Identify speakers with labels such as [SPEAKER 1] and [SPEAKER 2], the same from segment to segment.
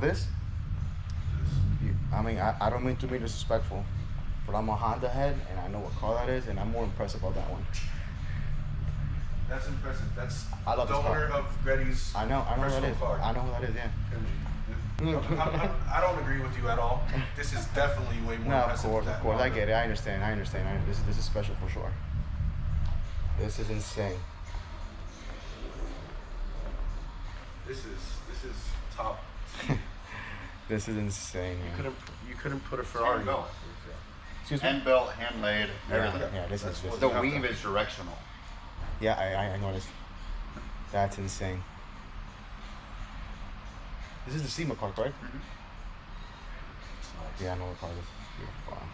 [SPEAKER 1] this, I mean, I don't mean to be disrespectful, but I'm a Honda head, and I know what car that is, and I'm more impressed about that one.
[SPEAKER 2] That's impressive. That's
[SPEAKER 1] I love
[SPEAKER 2] the
[SPEAKER 1] this
[SPEAKER 2] owner
[SPEAKER 1] car.
[SPEAKER 2] of Betty's
[SPEAKER 1] I know who that is.
[SPEAKER 2] car.
[SPEAKER 1] I know who that is, yeah.
[SPEAKER 2] I don't agree with you at all. This is definitely way more impressive.
[SPEAKER 1] No, of course. I get it. I understand. This is special for sure. This is insane.
[SPEAKER 2] This is top.
[SPEAKER 1] This is insane, man.
[SPEAKER 2] You couldn't put a Ferrari.
[SPEAKER 3] Hand built.
[SPEAKER 1] Excuse me?
[SPEAKER 3] Hand built, hand laid, everything.
[SPEAKER 1] Yeah, this is
[SPEAKER 3] The weave is directional.
[SPEAKER 1] Yeah, I noticed. That's insane. This is the SEMA car, correct?
[SPEAKER 3] Mm-hmm.
[SPEAKER 1] Yeah, I know what car this is. Beautiful car.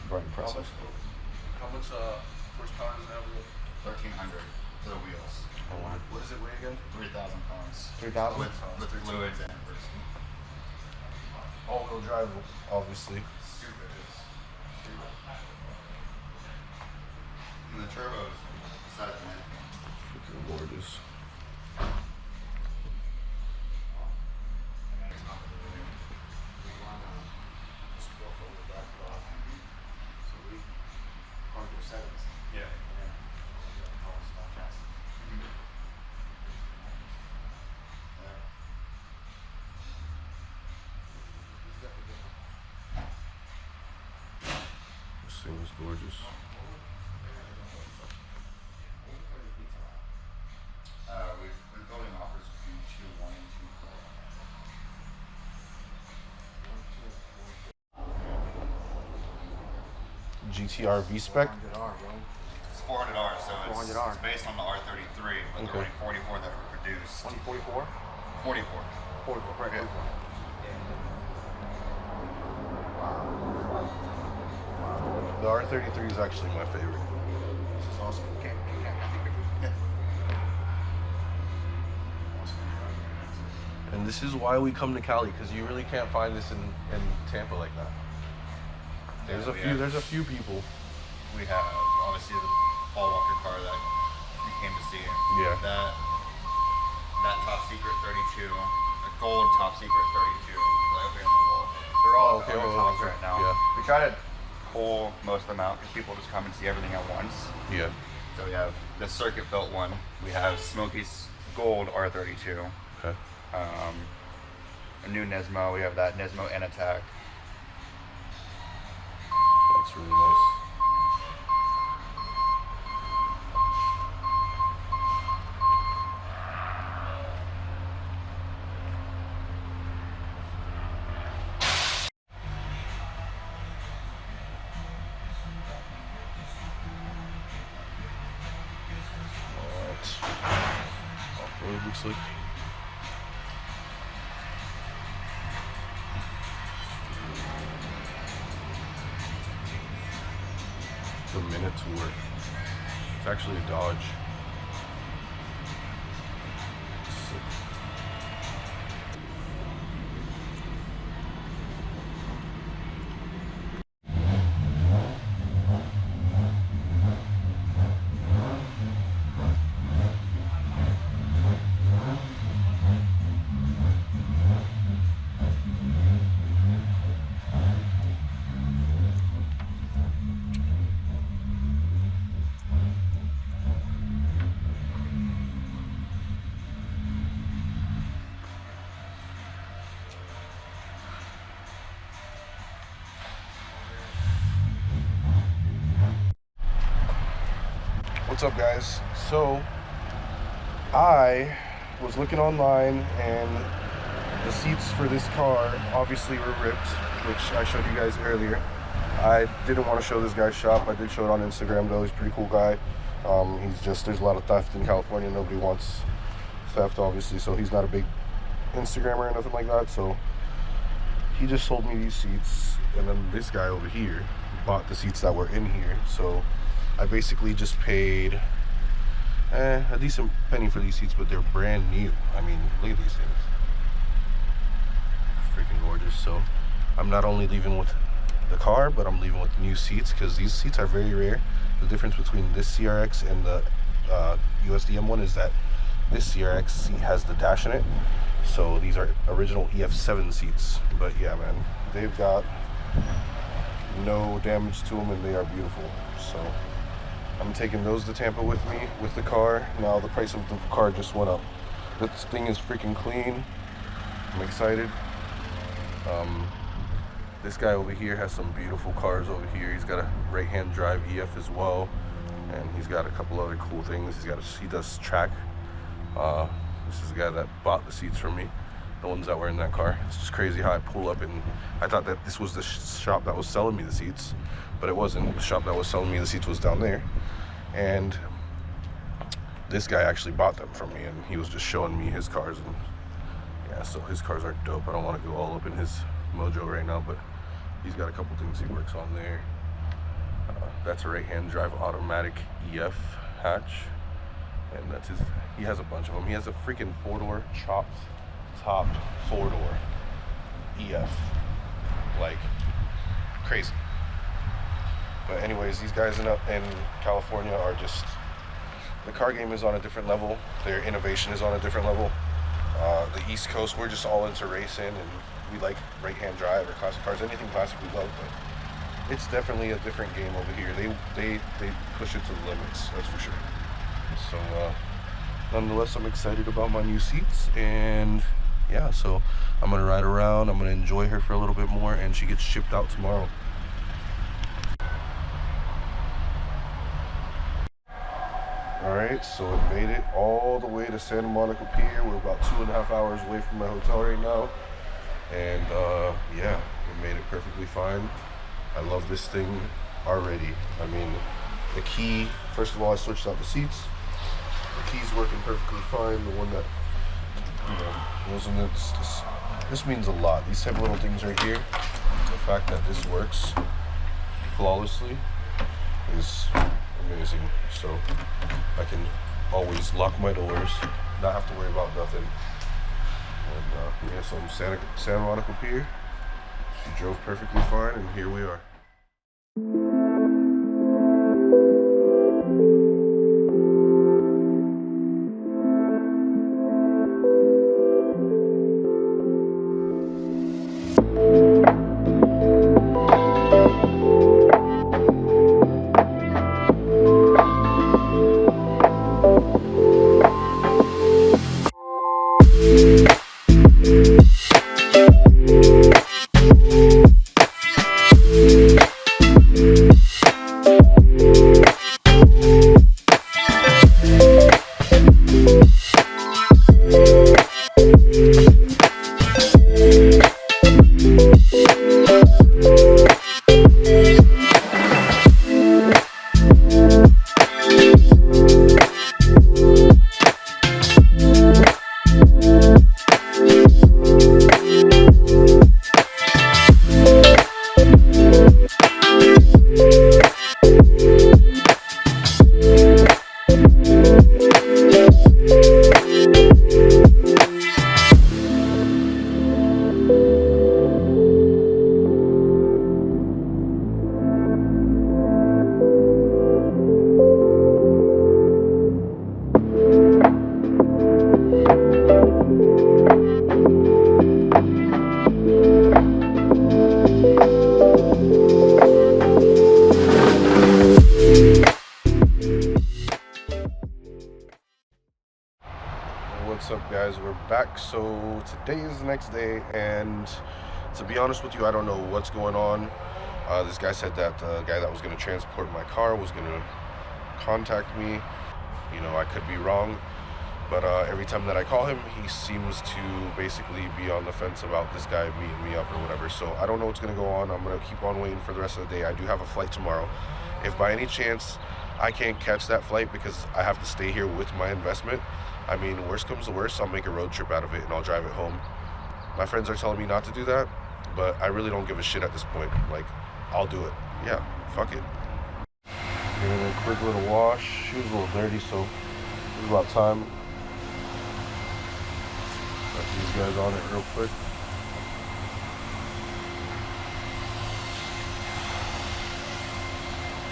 [SPEAKER 1] Very impressive.
[SPEAKER 2] How much horsepower does it have?
[SPEAKER 3] 1,300 for the wheels.
[SPEAKER 1] Oh, wow.
[SPEAKER 2] What does it weigh again?
[SPEAKER 3] 3,000 pounds.
[SPEAKER 1] 3,000?
[SPEAKER 3] With fluids and everything.
[SPEAKER 2] All-wheel drive, obviously.
[SPEAKER 3] Stupid. And the turbos beside it, man.
[SPEAKER 2] Freaking gorgeous. This thing is gorgeous.
[SPEAKER 3] We've been building offers between 2.1 and 2.4.
[SPEAKER 2] GTR V-Spec.
[SPEAKER 3] It's 400R, so it's based on the R33, but the only 44 that were produced.
[SPEAKER 1] 144?
[SPEAKER 3] 44.
[SPEAKER 1] 44, right.
[SPEAKER 3] Yeah.
[SPEAKER 2] The R33 is actually my favorite.
[SPEAKER 1] This is awesome.
[SPEAKER 2] And this is why we come to Cali, because you really can't find this in Tampa like that. There's a few people.
[SPEAKER 3] We have obviously the Paul Walker car that you came to see.
[SPEAKER 2] Yeah.
[SPEAKER 3] That top secret 32, the gold top secret 32, right up here on the wall. They're all tops right now.
[SPEAKER 2] Yeah.
[SPEAKER 3] We try to pull most of them out because people just come and see everything at once.
[SPEAKER 2] Yeah.
[SPEAKER 3] So we have the circuit built one. We have Smokey's gold R32.
[SPEAKER 2] Okay.
[SPEAKER 3] A new Nismo. We have that Nismo N Attack.
[SPEAKER 2] That's really nice. Off-road looks like. The Minotaur. It's actually a Dodge. Sick. What's up, guys? So I was looking online and the seats for this car obviously were ripped, which I showed you guys earlier. I didn't want to show this guy's shop. I did show it on Instagram though. He's a pretty cool guy. There's a lot of theft in California. Nobody wants theft, obviously, so he's not a big Instagrammer or nothing like that. So he just sold me these seats, and then this guy over here bought the seats that were in here. So I basically just paid a decent penny for these seats, but they're brand new. I mean, look at these things. Freaking gorgeous. So I'm not only leaving with the car, but I'm leaving with new seats, because these seats are very rare. The difference between this CRX and the USDM one is that this CRX seat has the dash in it. So these are original EF7 seats. But yeah, man, they've got no damage to them and they are beautiful. So I'm taking those to Tampa with me with the car. Now the price of the car just went up. This thing is freaking clean. I'm excited. This guy over here has some beautiful cars over here. He's got a right-hand drive EF as well, and he's got a couple other cool things. He does track. This is the guy that bought the seats from me, the ones that were in that car. It's just crazy how I pull up, and I thought that this was the shop that was selling me the seats, but it wasn't. The shop that was selling me the seats was down there, and this guy actually bought them from me, and he was just showing me his cars. And yeah, so his cars are dope. I don't want to go all up in his mojo right now, but he's got a couple things he works on there. That's a right-hand drive automatic EF hatch, and that's his. He has a bunch of them. He has a freaking 4-door chopped top 4-door EF, like crazy. But anyways, these guys in California are just, the car game is on a different level. Their innovation is on a different level. The East Coast, we're just all into racing, and we like right-hand drive or classic cars. Anything classic we love, but it's definitely a different game over here. They push it to the limits, that's for sure. So nonetheless, I'm excited about my new seats, and yeah, so I'm gonna ride around. I'm gonna enjoy her for a little bit more, and she gets shipped out tomorrow. Alright, so it made it all the way to Santa Monica Pier. We're about 2.5 hours away from my hotel right now. And yeah, it made it perfectly fine. I love this thing already. I mean, the key, first of all, I switched out the seats. The key's working perfectly fine. The one that, you know, wasn't, this means a lot. These type of little things right here, the fact that this works flawlessly is amazing. So I can always lock my doors, not have to worry about nothing. And yeah, so I'm Santa Monica Pier. She drove perfectly fine, and here we are. What's up, guys? We're back. So today is the next day, and to be honest with you, I don't know what's going on. This guy said that the guy that was going to transport my car was going to contact me. You know, I could be wrong, but every time that I call him, he seems to basically be on the fence about this guy meeting me up or whatever. So I don't know what's going to go on. I'm going to keep on waiting for the rest of the day. I do have a flight tomorrow. If by any chance I can't catch that flight because I have to stay here with my investment, I mean, worst comes to worst, I'll make a road trip out of it and I'll drive it home. My friends are telling me not to do that, but I really don't give a shit at this point. Like, I'll do it. Yeah, fuck it. Giving it a quick little wash. She was a little dirty, so it was about time. Got these guys on it real quick.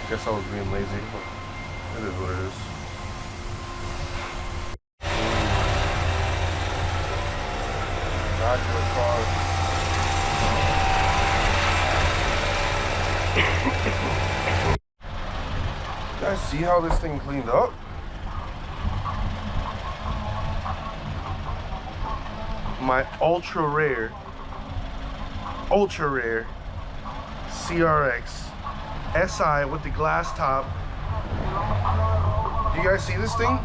[SPEAKER 2] I guess I was being lazy, but it is what it is. immaculate car. You guys see how this thing cleaned up? My ultra rare CRX SI with the glass top. Do you guys see this thing?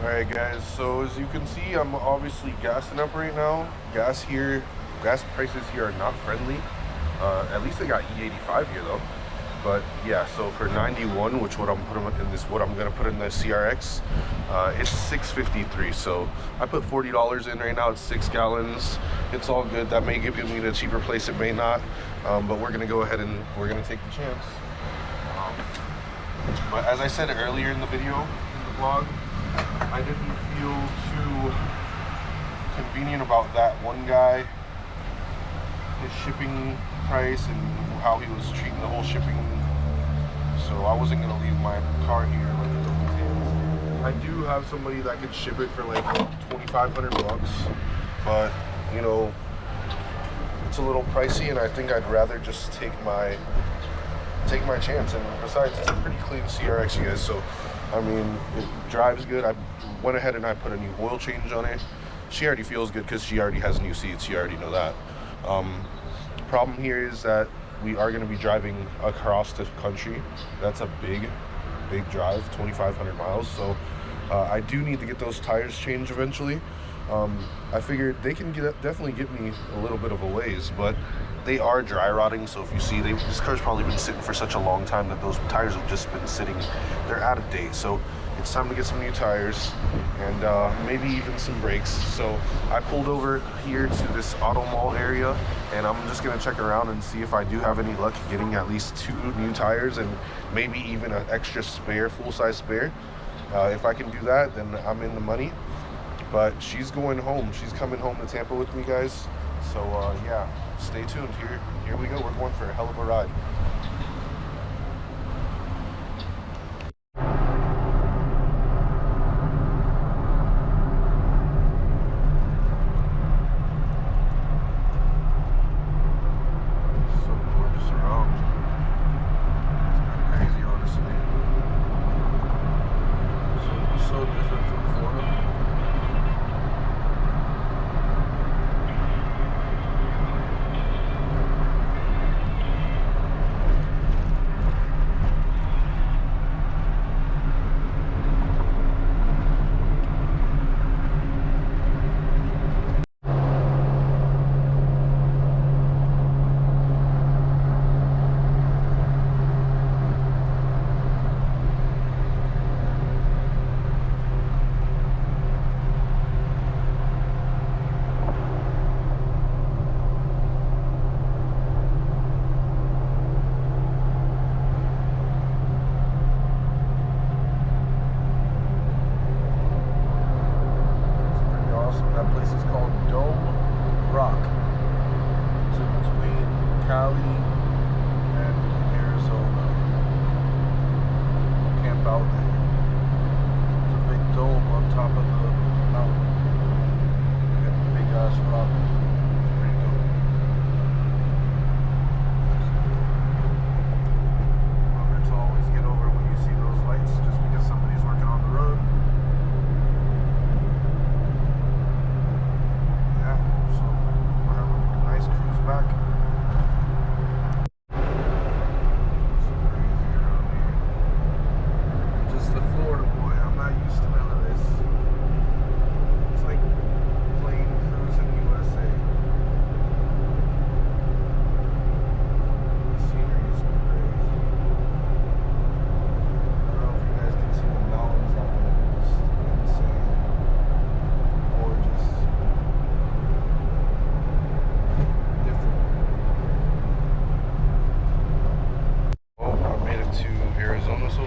[SPEAKER 2] Alright guys, so as you can see, I'm obviously gassing up right now. Gas prices here are not friendly. At least they got E85 here though. But yeah, so for 91, which what I'm gonna put in the CRX, it's $6.53. So I put $40 in right now. It's 6 gallons. It's all good. That may give me the cheaper place. It may not. But we're gonna go ahead and we're gonna take the chance. But as I said earlier in the video, in the vlog, I didn't feel too convenient about that one guy, his shipping price and how he was treating the whole shipping. So I wasn't gonna leave my car here like in his hands. I do have somebody that could ship it for like 2,500 bucks, but you know, it's a little pricey, and I think I'd rather just take my chance. And besides, it's a pretty clean CRX, you guys. So I mean, it drives good. I went ahead and I put a new oil change on it. She already feels good because she already has new seats. You already know that. Problem here is that we are going to be driving across the country. That's a big drive, 2,500 miles. So I do need to get those tires changed eventually. I figured they can definitely get me a little bit of a ways, but they are dry rotting. So if you see, this car's probably been sitting for such a long time that those tires have just been sitting. They're out of date. So it's time to get some new tires and maybe even some brakes. So I pulled over here to this auto mall area, and I'm just gonna check around and see if I do have any luck getting at least 2 new tires and maybe even an extra spare, full-size spare. If I can do that, then I'm in the money. But she's going home. She's coming home to Tampa with me, guys. So yeah, stay tuned. Here we go. We're going for a hell of a ride.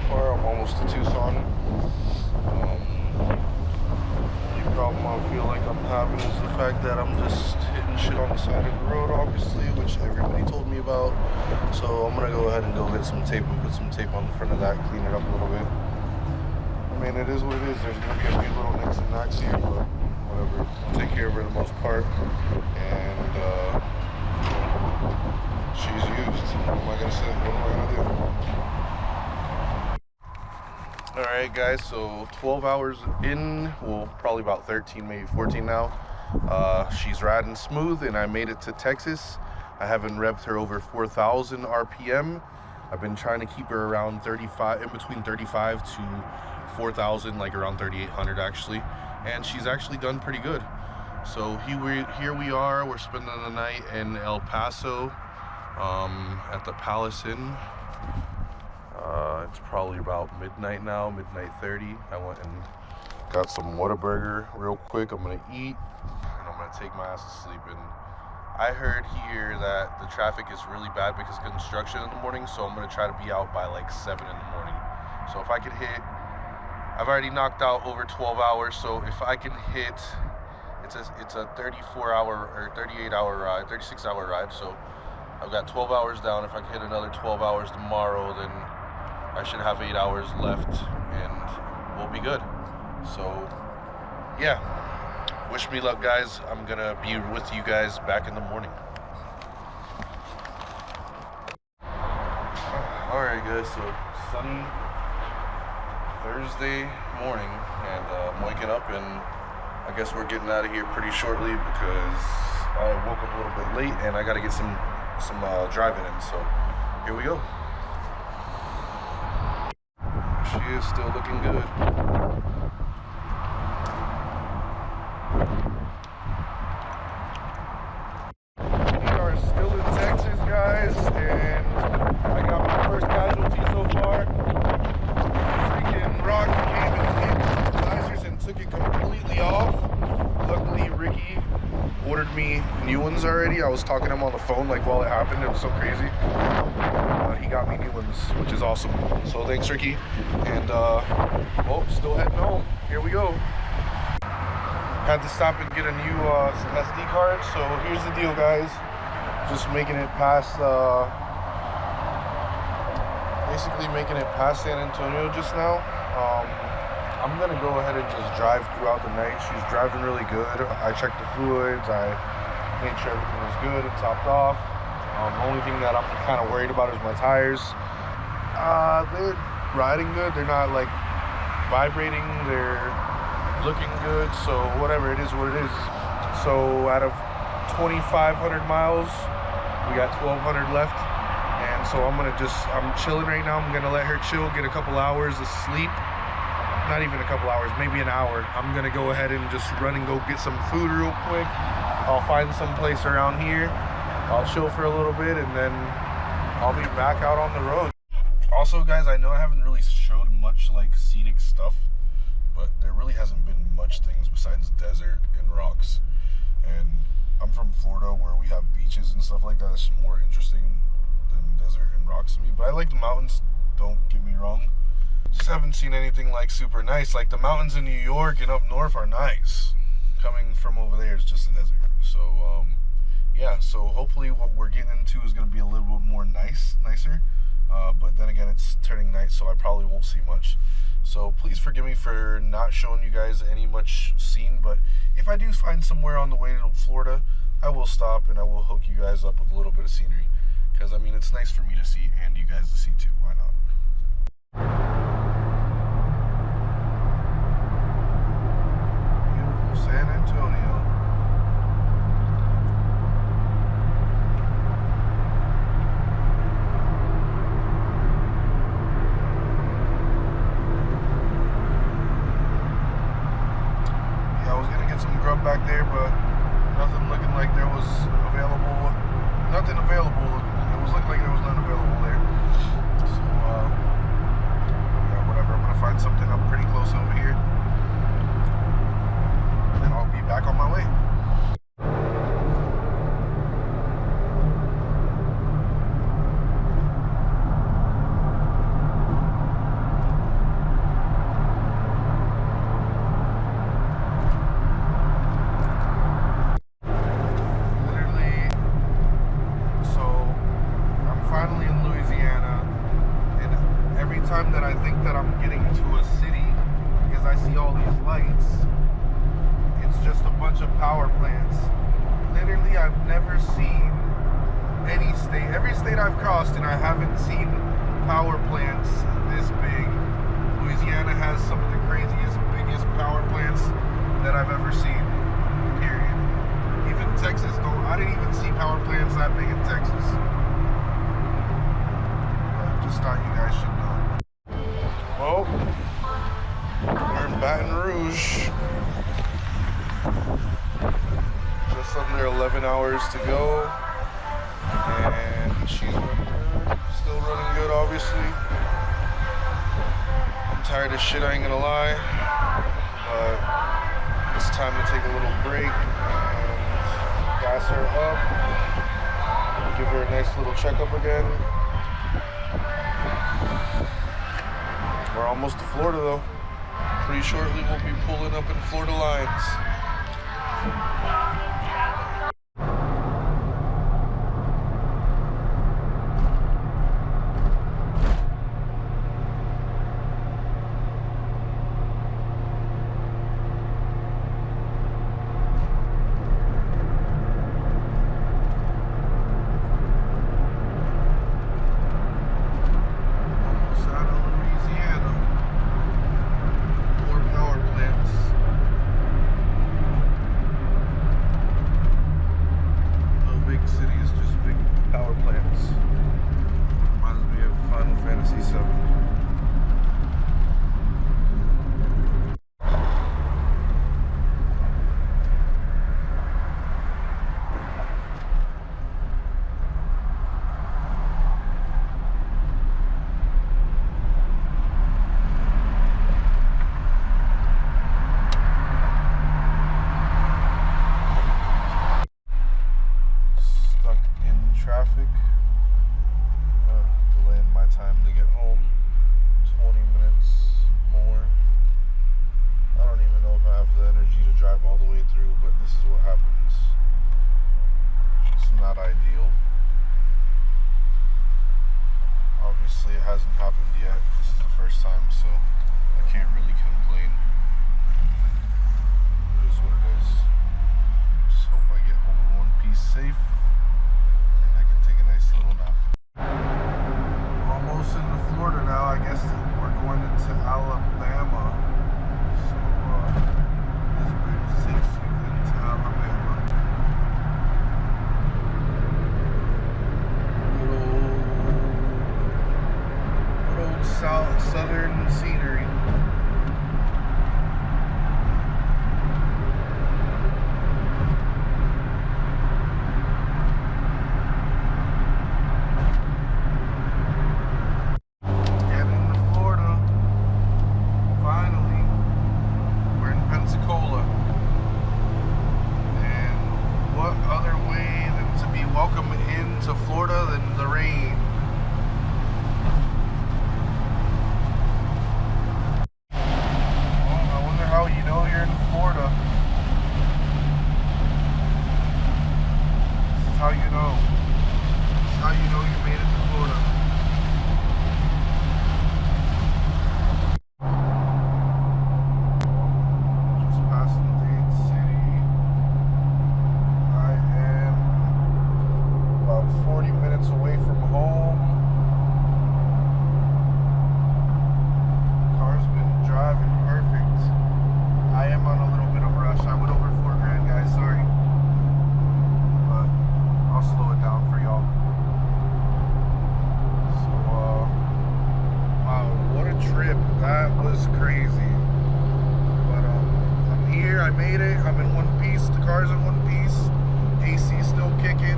[SPEAKER 2] far. I'm almost to Tucson. Only problem I feel like I'm having is the fact that I'm just hitting shit on the side of the road, obviously, which everybody told me about. So I'm gonna go ahead and go get some tape and put some tape on the front of that, clean it up a little bit. I mean, it is what it is. There's gonna be a few little nicks and knacks here, but whatever. I'll take care of her for the most part. And she's used. What am I gonna say? What am I gonna do? Alright guys, so 12 hours in, well, probably about 13, maybe 14 now. She's riding smooth and I made it to Texas. I haven't revved her over 4,000 RPM. I've been trying to keep her around 35, in between 35 to 4,000, like around 3,800 actually. And she's actually done pretty good. So here we are, we're spending the night in El Paso at the Palace Inn. It's probably about midnight now, midnight 30. I went and got some Whataburger real quick. I'm gonna eat and I'm gonna take my ass to sleep. And I heard here that the traffic is really bad because of construction in the morning, so I'm gonna try to be out by like 7 in the morning. So if I could hit, I've already knocked out over 12 hours, so if I can hit, it's a 34-hour or 38-hour ride, 36-hour ride, so I've got 12 hours down. If I can hit another 12 hours tomorrow, then I should have 8 hours left and we'll be good. So yeah, wish me luck guys. I'm gonna be with you guys back in the morning. Alright guys, so sunny Thursday morning, and I'm waking up, and I guess we're getting out of here pretty shortly because I woke up a little bit late and I gotta get some driving in, so here we go. She is still looking good. We are still in Texas, guys, and I got my first casualty so far. Freaking rock came and hit the visors and took it completely off. Luckily, Ricky ordered me new ones already. I was talking to him on the phone like while it happened. It was so crazy. He got me new ones, which is awesome. So thanks, Ricky. And well, still heading home. Here we go. Had to stop and get a new SD card. So here's the deal, guys. Just making it past, basically making it past San Antonio just now. I'm gonna go ahead and just drive throughout the night. She's driving really good. I checked the fluids. I made sure everything was good and topped off. The only thing that I'm kind of worried about is my tires. They're riding good. They're not like vibrating. They're looking good. So whatever, it is what it is. So out of 2,500 miles, we got 1,200 left. And so I'm chilling right now. I'm gonna let her chill, get a couple hours of sleep. Not even a couple hours, maybe an hour. I'm gonna go ahead and just run and go get some food real quick. I'll find some place around here. I'll chill for a little bit and then I'll be back out on the road. Also guys, I know I haven't really showed much like scenic stuff, but there really hasn't been much things besides desert and rocks. And I'm from Florida where we have beaches and stuff like that. It's more interesting than desert and rocks to me. But I like the mountains, don't get me wrong. Just haven't seen anything like super nice. Like the mountains in New York and up north are nice. Coming from over there is just a desert. So yeah, so hopefully what we're getting into is going to be a little bit more nicer. But then again, it's turning night, so I probably won't see much. So please forgive me for not showing you guys any much scene. But if I do find somewhere on the way to Florida, I will stop and I will hook you guys up with a little bit of scenery. Because I mean, it's nice for me to see and you guys to see too. Why not? Beautiful San Antonio. Yeah, I was gonna get some grub back there, but nothing looking like there was available. Nothing available. It was looking like there was none available there. So time that I think that I'm getting to a city because I see all these lights. It's just a bunch of power plants. Literally, I've never seen any state, every state I've crossed, and I haven't seen power plants this big. Louisiana has some of the craziest, biggest power plants that I've ever seen, period. Even Texas, I didn't even see power plants that big in Texas. But just thought you guys should know. Well, we're in Baton Rouge. Just under 11 hours to go. And she's running good. Still running good, obviously. I'm tired as shit, I ain't gonna lie. But it's time to take a little break and gas her up. Give her a nice little checkup again. We're almost to Florida though. Pretty shortly we'll be pulling up in Florida lines. Louisiana. More power plants. southern scenery. Getting to Florida. Finally. We're in Pensacola. And what other way than to be welcomed into Florida than the rain? How you know? How you know you made it to Florida? Just passing Dade City. I am about 40 minutes away from home. Car's been driving perfect. I am on a little bit of a rush. I went over $4,000, guys. Sorry. I'll slow it down for y'all. So, wow, what a trip. That was crazy. But, I'm here. I made it. I'm in one piece. The car's in one piece. AC still kicking.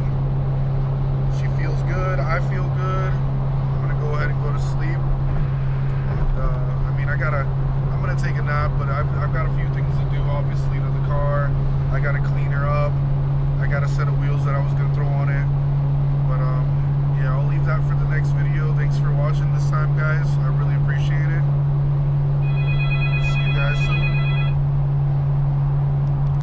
[SPEAKER 2] She feels good. I feel good. I'm gonna go ahead and go to sleep. And, I mean, I'm gonna take a nap, but I've got a few things to do, obviously, to the car. I gotta clean her up. I got a set of wheels that I was going to throw on it. But, yeah, I'll leave that for the next video. Thanks for watching this time, guys. I really appreciate it. See you guys soon.